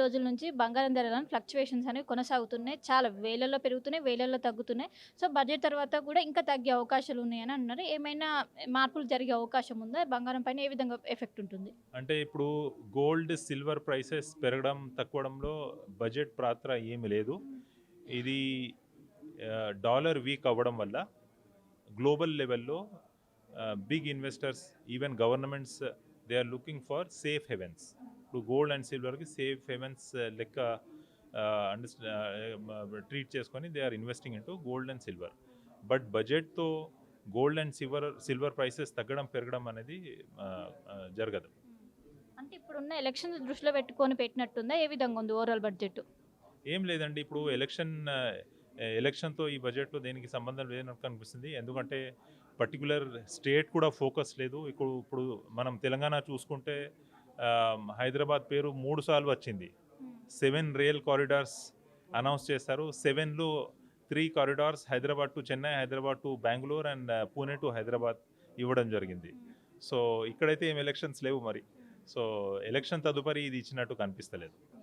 రోజుల నుంచి బంగారం ధరలను ఫ్లక్చుయేషన్స్ అనేవి కొనసాగుతున్నాయి. చాలా వేలల్లో పెరుగుతున్నాయి, వేలల్లో తగ్గుతున్నాయి. సో, బడ్జెట్ తర్వాత కూడా ఇంకా తగ్గే అవకాశాలున్నాయని అంటున్నారు. ఏమైనా మార్పులు జరిగే అవకాశం ఉందా? బంగారం పైన ఏ విధంగా ఎఫెక్ట్ ఉంటుంది? అంటే ఇప్పుడు గోల్డ్, సిల్వర్ ప్రైసెస్ పెరగడం, తగ్గడంలో బడ్జెట్ పాత్ర ఏమి లేదు. ఇది డాలర్ వీక్ అవ్వడం వల్ల గ్లోబల్ లెవెల్‌లో big investors, even governments they are looking for safe havens. ఇప్పుడు గోల్డ్ అండ్ సిల్వర్‌కి సేఫ్ హెవెన్స్ లెక్క ట్రీట్ చేసుకొని they are investing into gold and silver. But బడ్జెట్‌తో గోల్డ్ అండ్ సిల్వర్ ప్రైసెస్ తగ్గడం, పెరగడం అనేది జరగదు. అంటే ఇప్పుడున్న ఎలక్షన్స్ దృష్టిలో పెట్టుకొని పెట్టినట్టుందా? ఏ విధంగా ఉంది ఓవరాల్ బడ్జెట్? ఏం లేదండి. ఇప్పుడు ఎలక్షన్‌తో ఈ బడ్జెట్‌లో దేనికి సంబంధం లేనట్టు అనిపిస్తుంది. ఎందుకంటే పర్టిక్యులర్ స్టేట్ కూడా ఫోకస్ లేదు. ఇప్పుడు మనం తెలంగాణ చూసుకుంటే హైదరాబాద్ పేరు 3 సార్లు వచ్చింది. 7 రైల్ కారిడార్స్ అనౌన్స్ చేశారు. 7లో 3 corridors Hyderabad to Chennai, Hyderabad to Bengaluru and Pune to Hyderabad ఇవ్వడం జరిగింది. సో, ఇక్కడైతే ఏం ఎలక్షన్స్ లేవు మరి. సో, ఎలక్షన్ తదుపరి ఇది ఇచ్చినట్టు కనిపిస్తలేదు.